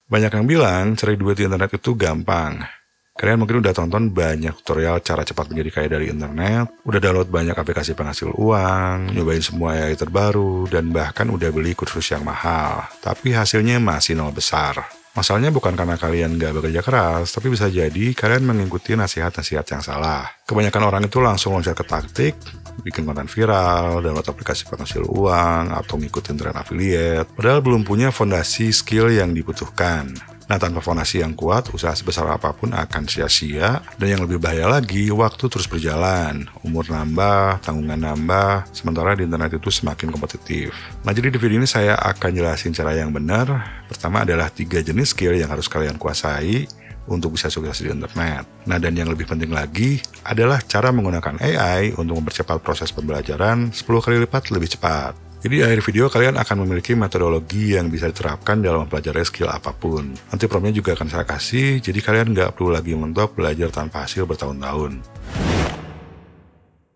Banyak yang bilang cari duit di internet itu gampang. Kalian mungkin udah tonton banyak tutorial cara cepat menjadi kaya dari internet, udah download banyak aplikasi penghasil uang, nyobain semua AI terbaru, dan bahkan udah beli kursus yang mahal. Tapi hasilnya masih nol besar. Masalahnya bukan karena kalian gak bekerja keras, tapi bisa jadi kalian mengikuti nasihat-nasihat yang salah. Kebanyakan orang itu langsung loncat ke taktik, bikin konten viral, download aplikasi penghasil uang, atau ngikutin tren affiliate, padahal belum punya fondasi skill yang dibutuhkan. Nah, tanpa fondasi yang kuat, usaha sebesar apapun akan sia-sia, dan yang lebih bahaya lagi, waktu terus berjalan, umur nambah, tanggungan nambah, sementara di internet itu semakin kompetitif. Nah, jadi di video ini saya akan jelasin cara yang benar. Pertama adalah 3 jenis skill yang harus kalian kuasai untuk bisa sukses di internet. Nah, dan yang lebih penting lagi adalah cara menggunakan AI untuk mempercepat proses pembelajaran 10 kali lipat lebih cepat. Jadi di akhir video kalian akan memiliki metodologi yang bisa diterapkan dalam mempelajari skill apapun. Nanti promnya juga akan saya kasih, jadi kalian nggak perlu lagi mentok belajar tanpa hasil bertahun-tahun.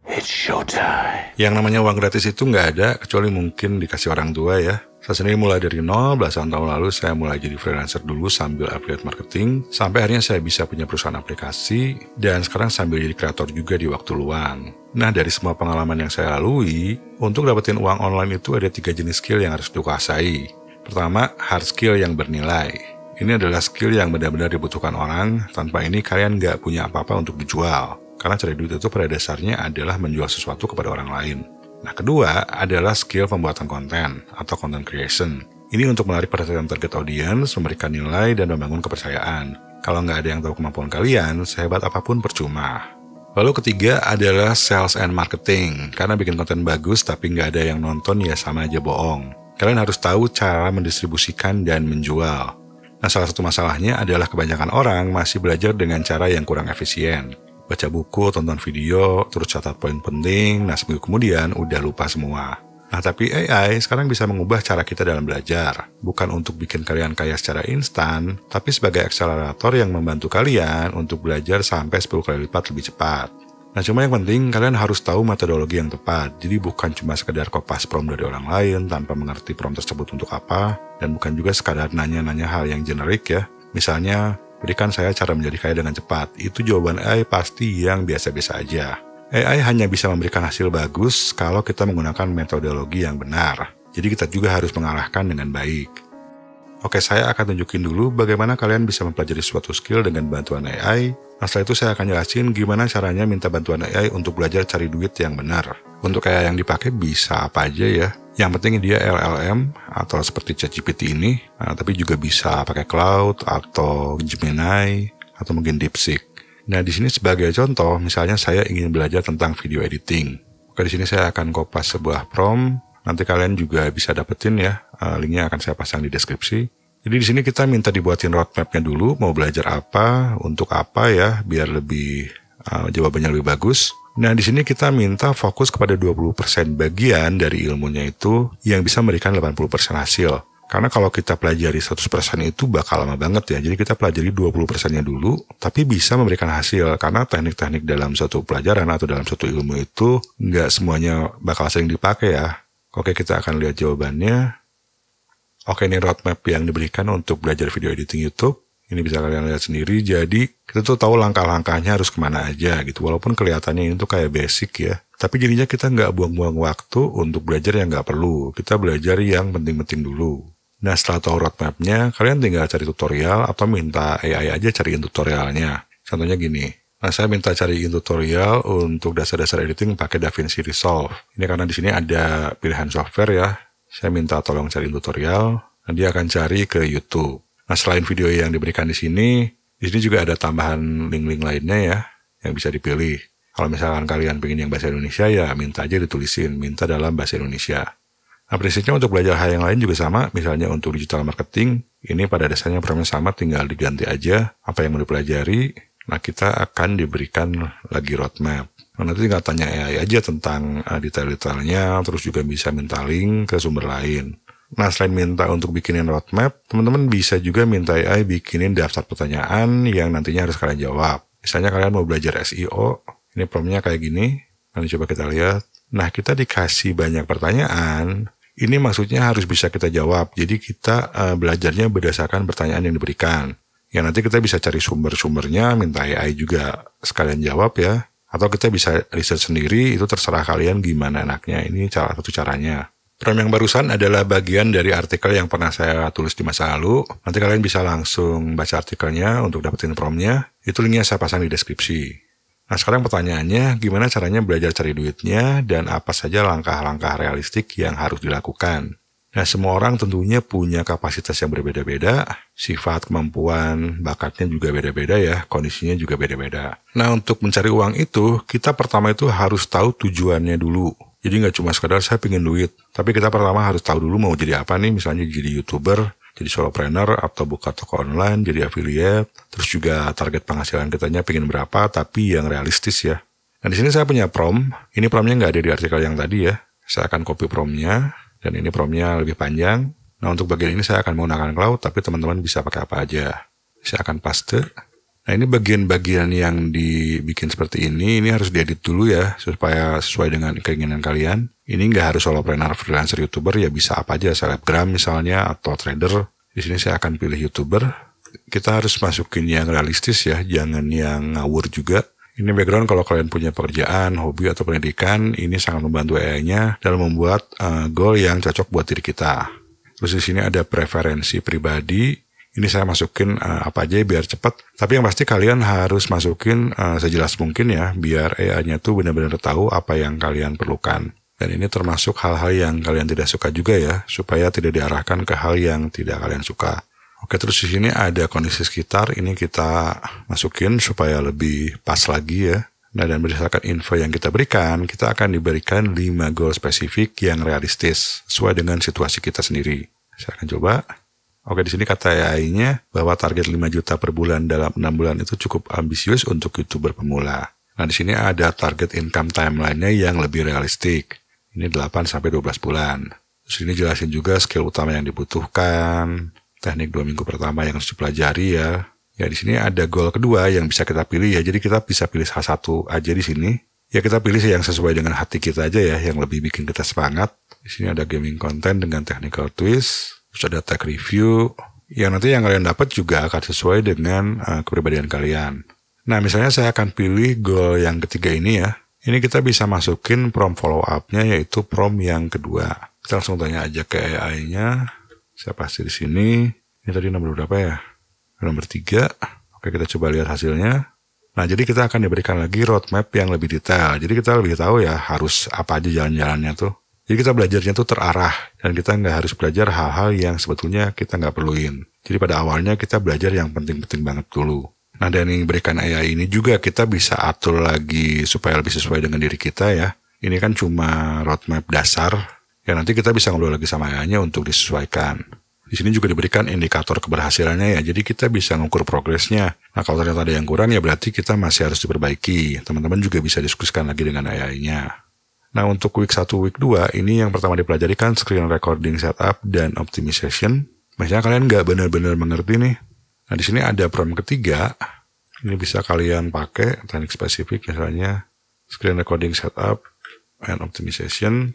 It's showtime. Yang namanya uang gratis itu nggak ada, kecuali mungkin dikasih orang tua ya. Saya sendiri mulai dari nol, belasan tahun lalu saya mulai jadi freelancer dulu sambil affiliate marketing, sampai akhirnya saya bisa punya perusahaan aplikasi, dan sekarang sambil jadi kreator juga di waktu luang. Nah, dari semua pengalaman yang saya lalui, untuk dapetin uang online itu ada 3 jenis skill yang harus dikuasai. Pertama, hard skill yang bernilai. Ini adalah skill yang benar-benar dibutuhkan orang, tanpa ini kalian nggak punya apa-apa untuk dijual. Karena cari duit itu pada dasarnya adalah menjual sesuatu kepada orang lain. Nah, kedua adalah skill pembuatan konten atau content creation. Ini untuk menarik perhatian target audience, memberikan nilai, dan membangun kepercayaan. Kalau nggak ada yang tahu kemampuan kalian, sehebat apapun percuma. Lalu ketiga adalah sales and marketing. Karena bikin konten bagus tapi nggak ada yang nonton ya sama aja bohong. Kalian harus tahu cara mendistribusikan dan menjual. Nah, salah satu masalahnya adalah kebanyakan orang masih belajar dengan cara yang kurang efisien. Baca buku, tonton video, terus catat poin penting, nah seminggu kemudian udah lupa semua. Nah, tapi AI sekarang bisa mengubah cara kita dalam belajar. Bukan untuk bikin kalian kaya secara instan, tapi sebagai akselerator yang membantu kalian untuk belajar sampai 10 kali lipat lebih cepat. Nah, cuma yang penting kalian harus tahu metodologi yang tepat. Jadi bukan cuma sekedar kopas prompt dari orang lain tanpa mengerti prompt tersebut untuk apa, dan bukan juga sekadar nanya-nanya hal yang generik ya. Misalnya, berikan saya cara menjadi kaya dengan cepat. Itu jawaban AI pasti yang biasa-biasa aja. AI hanya bisa memberikan hasil bagus kalau kita menggunakan metodologi yang benar. Jadi kita juga harus mengarahkan dengan baik. Oke, saya akan tunjukin dulu bagaimana kalian bisa mempelajari suatu skill dengan bantuan AI. Nah, setelah itu saya akan jelasin gimana caranya minta bantuan AI untuk belajar cari duit yang benar. Untuk AI yang dipakai bisa apa aja ya. Yang penting dia LLM atau seperti ChatGPT ini, tapi juga bisa pakai Cloud atau Gemini atau mungkin DeepSeek. Nah, di sini sebagai contoh, misalnya saya ingin belajar tentang video editing. Oke, di sini saya akan kopas sebuah prompt. Nanti kalian juga bisa dapetin ya, linknya akan saya pasang di deskripsi. Jadi di sini kita minta dibuatin roadmap-nya dulu, mau belajar apa, untuk apa ya, biar lebih jawabannya lebih bagus. Nah, di sini kita minta fokus kepada 20% bagian dari ilmunya itu yang bisa memberikan 80% hasil. Karena kalau kita pelajari 100% itu bakal lama banget ya. Jadi kita pelajari 20%-nya dulu, tapi bisa memberikan hasil. Karena teknik-teknik dalam suatu pelajaran atau dalam suatu ilmu itu nggak semuanya bakal sering dipakai ya. Oke, kita akan lihat jawabannya. Oke, ini roadmap yang diberikan untuk belajar video editing YouTube. Ini bisa kalian lihat sendiri, jadi kita tuh tahu langkah-langkahnya harus kemana aja gitu. Walaupun kelihatannya ini tuh kayak basic ya. Tapi jadinya kita nggak buang-buang waktu untuk belajar yang nggak perlu. Kita belajar yang penting-penting dulu. Nah, setelah tahu roadmap-nya, kalian tinggal cari tutorial atau minta AI aja cariin tutorialnya. Contohnya gini, nah saya minta cariin tutorial untuk dasar-dasar editing pakai DaVinci Resolve. Ini karena di sini ada pilihan software ya. Saya minta tolong cariin tutorial, dan dia akan cari ke YouTube. Nah, selain video yang diberikan di sini juga ada tambahan link-link lainnya ya, yang bisa dipilih. Kalau misalkan kalian pengen yang bahasa Indonesia ya minta aja ditulisin, minta dalam bahasa Indonesia. Nah, prinsipnya untuk belajar hal yang lain juga sama, misalnya untuk digital marketing, ini pada dasarnya promnya sama, tinggal diganti aja apa yang mau dipelajari. Nah, kita akan diberikan lagi roadmap. Nah, nanti tinggal tanya AI aja tentang detail-detailnya, terus juga bisa minta link ke sumber lain. Nah, selain minta untuk bikinin roadmap, teman-teman bisa juga minta AI bikinin daftar pertanyaan yang nantinya harus kalian jawab. Misalnya kalian mau belajar SEO, ini promnya kayak gini, nanti coba kita lihat. Nah, kita dikasih banyak pertanyaan, Ini maksudnya harus bisa kita jawab. Jadi kita belajarnya berdasarkan pertanyaan yang diberikan. Ya nanti kita bisa cari sumber-sumbernya, minta AI juga sekalian jawab ya. Atau kita bisa riset sendiri, itu terserah kalian gimana enaknya. Ini salah satu caranya. Prompt yang barusan adalah bagian dari artikel yang pernah saya tulis di masa lalu. Nanti kalian bisa langsung baca artikelnya untuk dapetin promptnya. Itu linknya saya pasang di deskripsi. Nah sekarang pertanyaannya, gimana caranya belajar cari duitnya dan apa saja langkah-langkah realistik yang harus dilakukan. Nah semua orang tentunya punya kapasitas yang berbeda-beda, sifat, kemampuan, bakatnya juga beda-beda ya, kondisinya juga beda-beda. Nah untuk mencari uang itu, kita pertama itu harus tahu tujuannya dulu. Jadi nggak cuma sekadar saya pengen duit, tapi kita pertama harus tahu dulu mau jadi apa nih, misalnya jadi YouTuber, jadi solopreneur, atau buka toko online, jadi affiliate, terus juga target penghasilan kitanya pengen berapa, tapi yang realistis ya. Nah di sini saya punya prompt, ini promptnya nggak ada di artikel yang tadi ya, saya akan copy promptnya, dan ini promptnya lebih panjang. Nah untuk bagian ini saya akan menggunakan cloud, tapi teman-teman bisa pakai apa aja. Saya akan paste. Nah ini bagian-bagian yang dibikin seperti ini harus diedit dulu ya, supaya sesuai dengan keinginan kalian. Ini nggak harus solopreneur, freelancer, YouTuber, ya bisa apa aja, selebgram misalnya, atau trader. Di sini saya akan pilih YouTuber. Kita harus masukin yang realistis ya, jangan yang ngawur juga. Ini background kalau kalian punya pekerjaan, hobi, atau pendidikan, ini sangat membantu AI-nya dalam membuat goal yang cocok buat diri kita. Terus di sini ada preferensi pribadi. Ini saya masukin apa aja biar cepat. Tapi yang pasti kalian harus masukin sejelas mungkin ya, biar AI-nya tuh benar-benar tahu apa yang kalian perlukan. Dan ini termasuk hal-hal yang kalian tidak suka juga ya, supaya tidak diarahkan ke hal yang tidak kalian suka. Oke, terus di sini ada kondisi sekitar, ini kita masukin supaya lebih pas lagi ya. Nah, dan berdasarkan info yang kita berikan, kita akan diberikan 5 goal spesifik yang realistis, sesuai dengan situasi kita sendiri. Saya akan coba. Oke, di sini kata AI-nya bahwa target 5 juta per bulan dalam 6 bulan itu cukup ambisius untuk YouTuber pemula. Nah, di sini ada target income timeline-nya yang lebih realistik. Ini 8-12 bulan. Terus ini jelasin juga skill utama yang dibutuhkan, teknik 2 minggu pertama yang harus dipelajari ya. Ya di sini ada goal kedua yang bisa kita pilih ya. Jadi kita bisa pilih salah satu aja di sini. Ya kita pilih yang sesuai dengan hati kita aja ya, yang lebih bikin kita semangat. Di sini ada gaming content dengan technical twist. Terus ada tech review. Yang nanti yang kalian dapat juga akan sesuai dengan kepribadian kalian. Nah misalnya saya akan pilih goal yang ketiga ini ya. Ini kita bisa masukin prompt follow up-nya yaitu prompt yang kedua. Kita langsung tanya aja ke AI-nya. Saya pasti di sini. Ini tadi nomor berapa ya? Nomor 3. Oke, kita coba lihat hasilnya. Nah, jadi kita akan diberikan lagi roadmap yang lebih detail. Jadi kita lebih tahu ya harus apa aja jalan-jalannya tuh. Jadi kita belajarnya tuh terarah. Dan kita nggak harus belajar hal-hal yang sebetulnya kita nggak perluin. Jadi pada awalnya kita belajar yang penting-penting banget dulu. Nah, dan yang diberikan AI ini juga kita bisa atur lagi supaya lebih sesuai dengan diri kita ya. Ini kan cuma roadmap dasar. Ya nanti kita bisa ngobrol lagi sama AI-nya untuk disesuaikan. Di sini juga diberikan indikator keberhasilannya ya. Jadi kita bisa mengukur progresnya. Nah kalau ternyata ada yang kurang ya berarti kita masih harus diperbaiki. Teman-teman juga bisa diskusikan lagi dengan AI-nya. Nah untuk week 1, week 2 ini yang pertama dipelajari kan screen recording setup dan optimization. Misalnya kalian nggak benar-benar mengerti nih. Nah di sini ada prompt ketiga. Ini bisa kalian pakai teknik spesifik misalnya screen recording setup and optimization.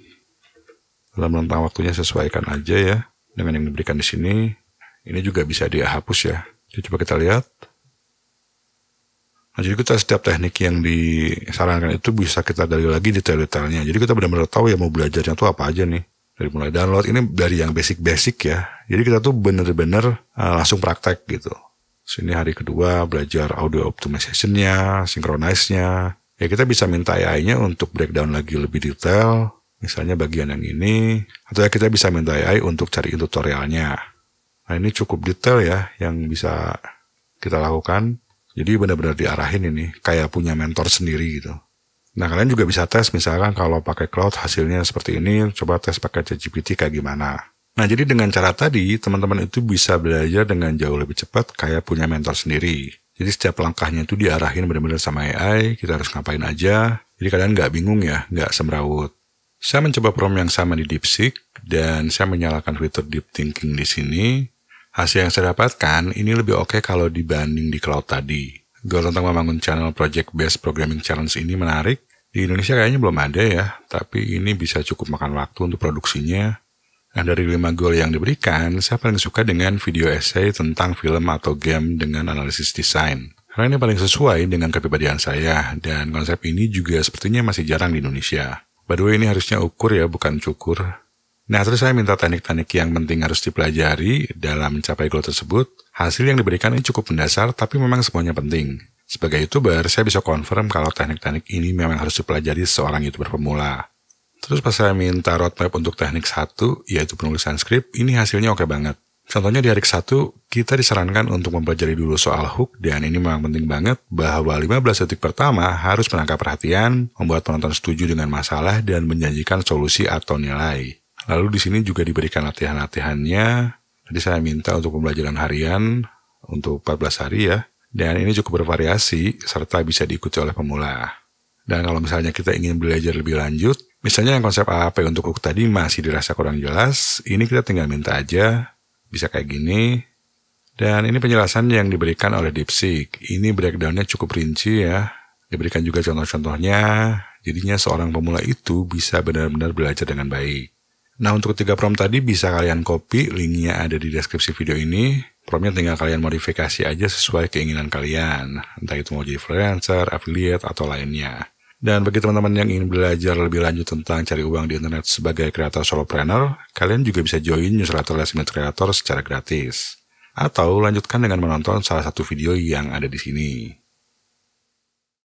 Dalam rentang waktunya sesuaikan aja ya dengan yang diberikan di sini. Ini juga bisa dihapus ya. Jadi coba kita lihat. Nah, jadi kita setiap teknik yang disarankan itu bisa kita gali lagi detail-detailnya. Jadi kita benar-benar tahu ya mau belajarnya tuh apa aja nih. Dari mulai download ini dari yang basic-basic ya. Jadi kita tuh benar-benar langsung praktek gitu. Sini hari kedua belajar audio optimization-nya, synchronize-nya. Ya kita bisa minta AI-nya untuk breakdown lagi lebih detail. Misalnya bagian yang ini. Atau ya kita bisa minta AI untuk cariin tutorialnya. Nah ini cukup detail ya yang bisa kita lakukan. Jadi benar-benar diarahin ini. Kayak punya mentor sendiri gitu. Nah kalian juga bisa tes misalkan kalau pakai cloud hasilnya seperti ini. Coba tes pakai ChatGPT kayak gimana. Nah jadi dengan cara tadi teman-teman itu bisa belajar dengan jauh lebih cepat kayak punya mentor sendiri. Jadi setiap langkahnya itu diarahin benar-benar sama AI. Kita harus ngapain aja. Jadi kalian nggak bingung ya. Nggak semrawut. Saya mencoba prompt yang sama di DeepSeek dan saya menyalakan fitur Deep Thinking di sini. Hasil yang saya dapatkan ini lebih oke kalau dibanding di cloud tadi. Goal tentang membangun channel Project Based Programming Challenge ini menarik. Di Indonesia kayaknya belum ada ya, tapi ini bisa cukup makan waktu untuk produksinya. Nah, dari 5 goal yang diberikan, saya paling suka dengan video essay tentang film atau game dengan analisis desain. Karena ini paling sesuai dengan kepribadian saya, dan konsep ini juga sepertinya masih jarang di Indonesia. By the way, ini harusnya ukur ya, bukan cukur. Nah, terus saya minta teknik-teknik yang penting harus dipelajari dalam mencapai goal tersebut. Hasil yang diberikan ini cukup mendasar, tapi memang semuanya penting. Sebagai YouTuber, saya bisa confirm kalau teknik-teknik ini memang harus dipelajari seorang YouTuber pemula. Terus pas saya minta roadmap untuk teknik 1, yaitu penulisan skrip, ini hasilnya oke banget. Contohnya di hari ke-1, kita disarankan untuk mempelajari dulu soal hook, dan ini memang penting banget bahwa 15 detik pertama harus menangkap perhatian, membuat penonton setuju dengan masalah, dan menjanjikan solusi atau nilai. Lalu di sini juga diberikan latihan-latihannya. Tadi saya minta untuk pembelajaran harian untuk 14 hari ya, dan ini cukup bervariasi, serta bisa diikuti oleh pemula. Dan kalau misalnya kita ingin belajar lebih lanjut, misalnya yang konsep AAP untuk hook tadi masih dirasa kurang jelas, ini kita tinggal minta aja, bisa kayak gini. Dan ini penjelasan yang diberikan oleh DeepSeek. Ini breakdown-nya cukup rinci ya, diberikan juga contoh-contohnya, jadinya seorang pemula itu bisa benar-benar belajar dengan baik. Nah, untuk 3 prompt tadi bisa kalian copy, linknya ada di deskripsi video ini. Promptnya tinggal kalian modifikasi aja sesuai keinginan kalian, entah itu mau jadi freelancer, affiliate, atau lainnya. Dan bagi teman-teman yang ingin belajar lebih lanjut tentang cari uang di internet sebagai kreator solopreneur, kalian juga bisa join newsletter Les Minute Creator secara gratis. Atau lanjutkan dengan menonton salah satu video yang ada di sini.